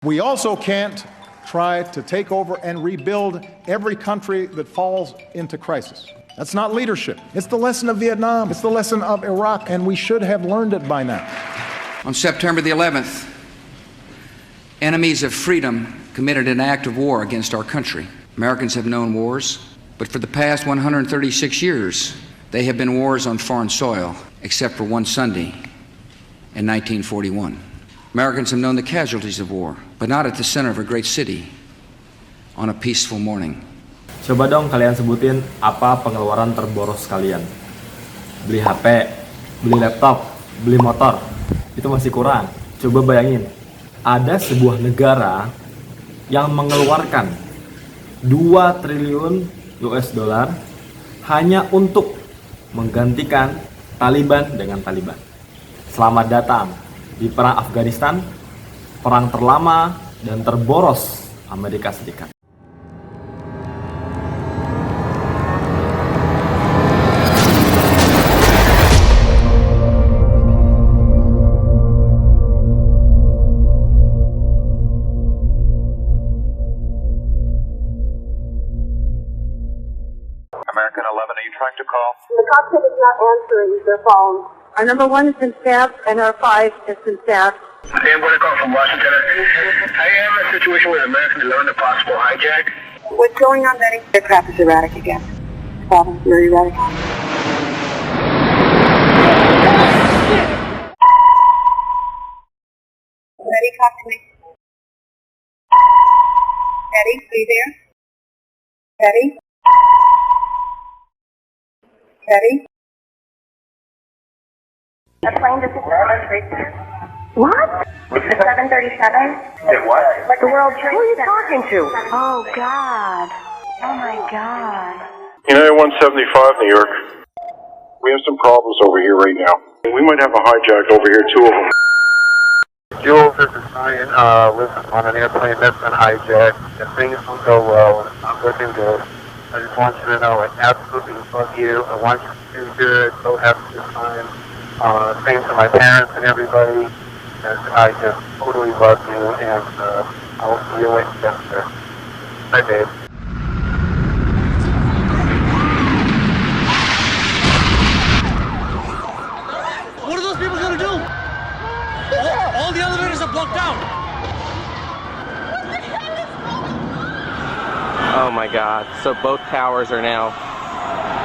We also can't try to take over and rebuild every country that falls into crisis. That's not leadership. It's the lesson of Vietnam. It's the lesson of Iraq, and we should have learned it by now. On September the 11th, enemies of freedom committed an act of war against our country. Americans have known wars, but for the past 136 years, they have been wars on foreign soil, except for one Sunday in 1941. Americans have known the casualties of war, but not at the center of a great city on a peaceful morning. Coba dong kalian sebutin apa pengeluaran terboros kalian. Beli HP, beli laptop, beli motor, itu masih kurang. Coba bayangin, ada sebuah negara yang mengeluarkan 2 triliun US dollar hanya untuk menggantikan Taliban dengan Taliban. Selamat datang di Perang Afghanistan, perang terlama dan terboros Amerika Serikat. American 11, are you trying to call? The cockpit is not answering their phone. Our number 1 has been staffed and our 5 has been staffed. Dan, what a call from Washington. I am in a situation with American 11, a possible hijack. What's going on, Betty? The crap is erratic again. Problem, very erratic. Betty, talk to me. Betty, are you there? Betty? Betty? A plane just What? The 737? It what? The World Trade Who are you Center. talking to? Oh, God. Oh, my God. United 175, New York. We have some problems over here right now. We might have a hijack over here, 2 of them. Jules, this is Ryan. Lives on an airplane that's been hijacked. If things don't go well, I'm looking good. I just want you to know I absolutely love you. I want you to do good. So have a good time. Same to my parents and everybody. And I just totally love you, and I will see you later. Bye, babe. What are those people going to do? All the elevators are blocked out. Oh my God, so both towers are now.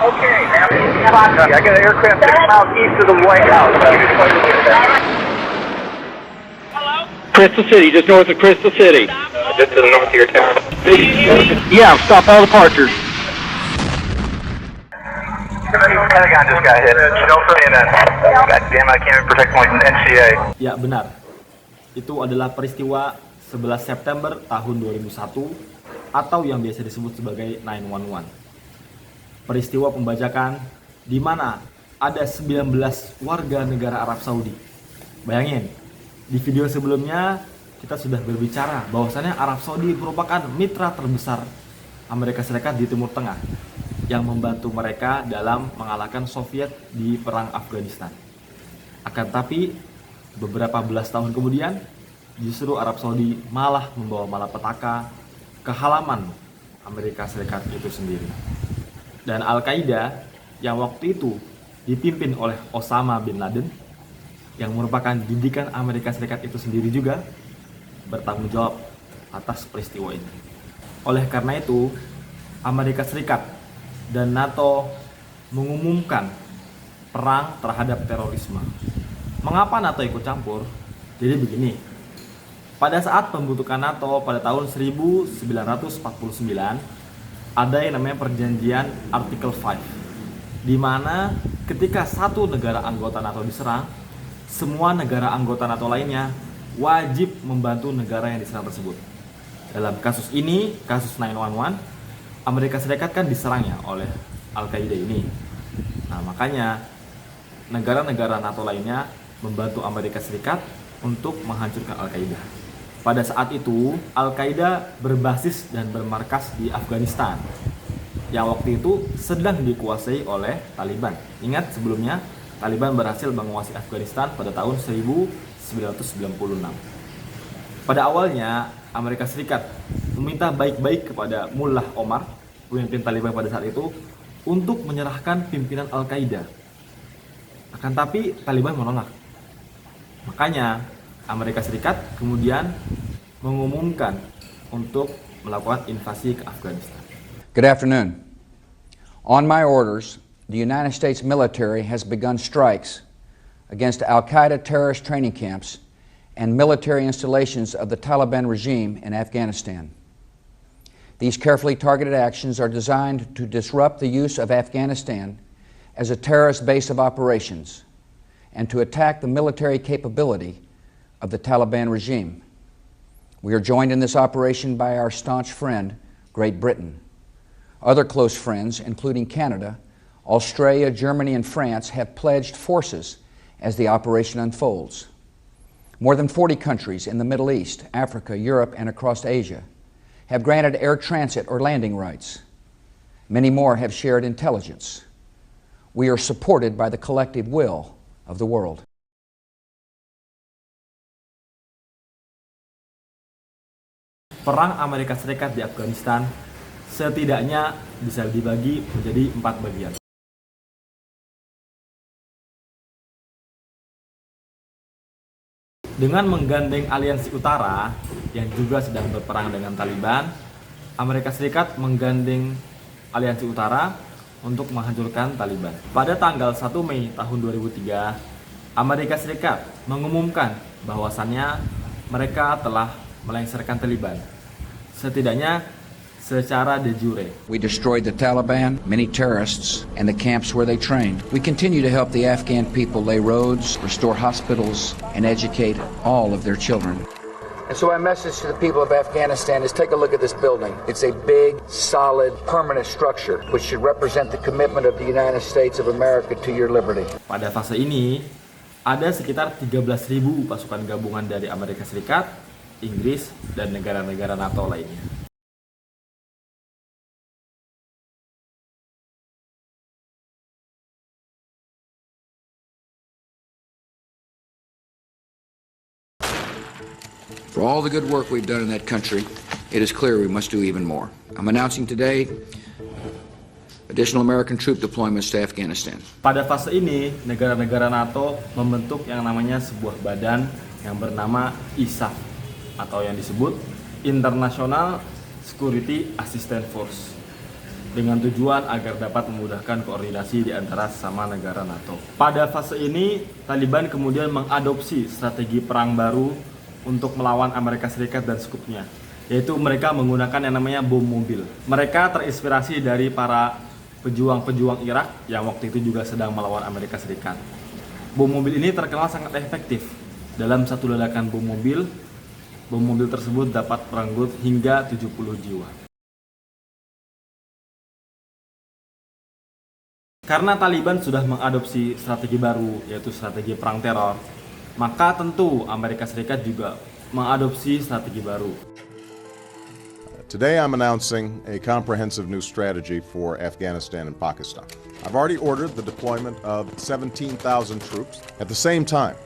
Okay, I got an aircraft 6 miles east of the White House. Hello? Crystal City, just north of Crystal City. Just to the north of your town. Yeah, stop all departures. Pentagon just got hit. Don't say that. God damn, I can't even protect my NCA. Ya benar, itu adalah peristiwa 11 September tahun 2001 atau yang biasa disebut sebagai 911. Peristiwa pembajakan di mana ada 19 warga negara Arab Saudi. Bayangin, di video sebelumnya kita sudah berbicara bahwasannya Arab Saudi merupakan mitra terbesar Amerika Serikat di Timur Tengah yang membantu mereka dalam mengalahkan Soviet di Perang Afghanistan. Akan tapi beberapa belas tahun kemudian justru Arab Saudi malah membawa malapetaka ke halaman Amerika Serikat itu sendiri. Dan Al-Qaeda yang waktu itu dipimpin oleh Osama bin Laden yang merupakan didikan Amerika Serikat itu sendiri juga bertanggung jawab atas peristiwa ini. Oleh karena itu, Amerika Serikat dan NATO mengumumkan perang terhadap terorisme. Mengapa NATO ikut campur? Jadi begini, pada saat pembentukan NATO pada tahun 1949, ada yang namanya perjanjian Article 5, di mana ketika satu negara anggota NATO diserang, semua negara anggota NATO lainnya wajib membantu negara yang diserang tersebut. Dalam kasus ini, kasus 911, Amerika Serikat kan diserangnya oleh Al-Qaeda ini. Nah, makanya negara-negara NATO lainnya membantu Amerika Serikat untuk menghancurkan Al-Qaeda. Pada saat itu, Al-Qaeda berbasis dan bermarkas di Afghanistan, yang waktu itu sedang dikuasai oleh Taliban. Ingat sebelumnya, Taliban berhasil menguasai Afghanistan pada tahun 1996. Pada awalnya, Amerika Serikat meminta baik-baik kepada Mullah Omar, pemimpin Taliban pada saat itu, untuk menyerahkan pimpinan Al-Qaeda. Akan tapi Taliban menolak. Makanya Amerika Serikat kemudian mengumumkan untuk melakukan invasi ke Afghanistan. Good afternoon. On my orders, the United States military has begun strikes against Al-Qaeda terrorist training camps and military installations of the Taliban regime in Afghanistan. These carefully targeted actions are designed to disrupt the use of Afghanistan as a terrorist base of operations and to attack the military capability of the Taliban regime. We are joined in this operation by our staunch friend, Great Britain. Other close friends, including Canada, Australia, Germany, and France, have pledged forces as the operation unfolds. More than 40 countries in the Middle East, Africa, Europe, and across Asia have granted air transit or landing rights. Many more have shared intelligence. We are supported by the collective will of the world. Perang Amerika Serikat di Afghanistan setidaknya bisa dibagi menjadi 4 bagian. Dengan menggandeng aliansi utara yang juga sedang berperang dengan Taliban, Amerika Serikat menggandeng aliansi utara untuk menghancurkan Taliban. Pada tanggal 1 Mei tahun 2003, Amerika Serikat mengumumkan bahwasannya mereka telah melengsarkan Taliban, setidaknya secara de jure. We destroyed the Taliban, many terrorists, and the camps where they trained. We continue to help the Afghan people lay roads, restore hospitals, and educate all of their children. And so my message to the people of Afghanistan is take a look at this building. It's a big, solid, permanent structure which should represent the commitment of the United States of America to your liberty. Pada fase ini, ada sekitar 13.000 pasukan gabungan dari Amerika Serikat, Inggris, dan negara-negara NATO lainnya. For all the good work we've done in that country, it is clear we must do even more. I'm announcing today additional American troop deployments to Afghanistan. Pada fase ini, negara-negara NATO membentuk yang namanya sebuah badan yang bernama ISAF atau yang disebut International Security Assistance Force dengan tujuan agar dapat memudahkan koordinasi di antara sesama negara NATO. Pada fase ini, Taliban kemudian mengadopsi strategi perang baru untuk melawan Amerika Serikat dan sekutunya, yaitu mereka menggunakan yang namanya bom mobil. Mereka terinspirasi dari para pejuang-pejuang Irak yang waktu itu juga sedang melawan Amerika Serikat. Bom mobil ini terkenal sangat efektif. Dalam satu ledakan bom mobil tersebut dapat merenggut hingga 70 jiwa. Karena Taliban sudah mengadopsi strategi baru, yaitu strategi perang teror, maka tentu Amerika Serikat juga mengadopsi strategi baru. Today I'm announcing a comprehensive new strategy for Afghanistan and Pakistan. I've already ordered the deployment of 17,000 troops. At the same time,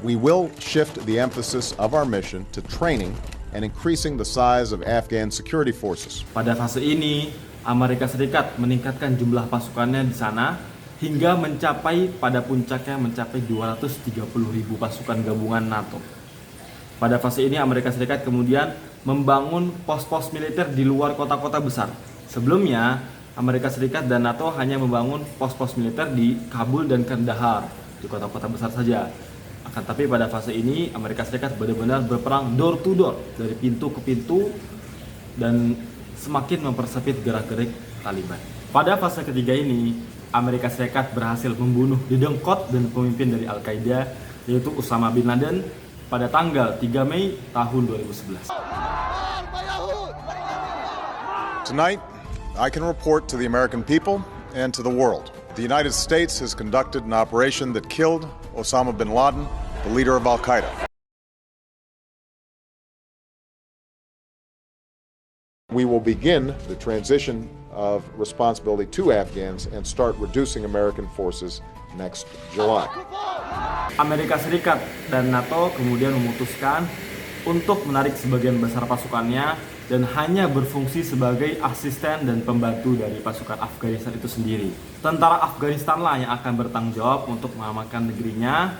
we will shift the emphasis of our mission to training and increasing the size of Afghan security forces. Pada fase ini, Amerika Serikat meningkatkan jumlah pasukannya di sana hingga mencapai pada puncaknya mencapai 230.000 pasukan gabungan NATO. Pada fase ini Amerika Serikat kemudian membangun pos-pos militer di luar kota-kota besar. Sebelumnya Amerika Serikat dan NATO hanya membangun pos-pos militer di Kabul dan Kandahar, di kota-kota besar saja. Akan tapi pada fase ini Amerika Serikat benar-benar berperang door to door, dari pintu ke pintu, dan semakin mempersempit gerak-gerik Taliban. Pada fase ketiga ini Amerika Serikat berhasil membunuh dedengkot dan pemimpin dari Al-Qaeda, yaitu Osama bin Laden, pada tanggal 3 Mei tahun 2011. Tonight, I can report to the American people and to the world. The United States has conducted an operation that killed Osama bin Laden, the leader of Al-Qaeda. We will begin the transition of responsibility to Afghans and start reducing American forces next July. Amerika Serikat dan NATO kemudian memutuskan untuk menarik sebagian besar pasukannya dan hanya berfungsi sebagai asisten dan pembantu dari pasukan Afghanistan itu sendiri. Tentara Afghanistan lah yang akan bertanggung jawab untuk mengamankan negerinya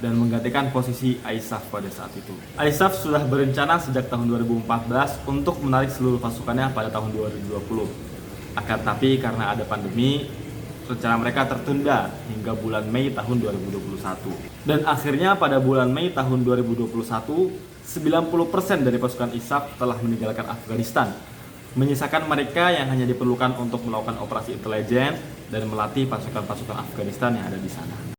dan menggantikan posisi ISAF pada saat itu. ISAF sudah berencana sejak tahun 2014 untuk menarik seluruh pasukannya pada tahun 2020. Akan tapi karena ada pandemi, rencana mereka tertunda hingga bulan Mei tahun 2021. Dan akhirnya pada bulan Mei tahun 2021, 90% dari pasukan ISAF telah meninggalkan Afghanistan, menyisakan mereka yang hanya diperlukan untuk melakukan operasi intelijen dan melatih pasukan-pasukan Afghanistan yang ada di sana.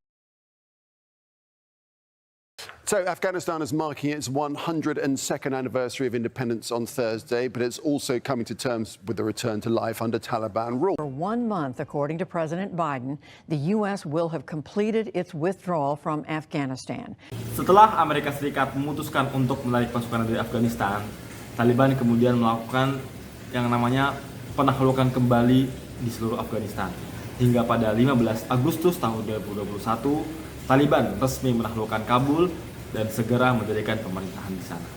So Afghanistan is marking its 102nd anniversary of independence on Thursday, but it's also coming to terms with the return to life under Taliban rule. For 1 month, according to President Biden, the U.S. will have completed its withdrawal from Afghanistan. Setelah Amerika Serikat memutuskan untuk menarik pasukan dari Afghanistan, Taliban kemudian melakukan yang namanya penaklukan kembali di seluruh Afghanistan. Hingga pada 15 Agustus tahun 2021, Taliban resmi menaklukkan Kabul dan segera mendirikan pemerintahan di sana.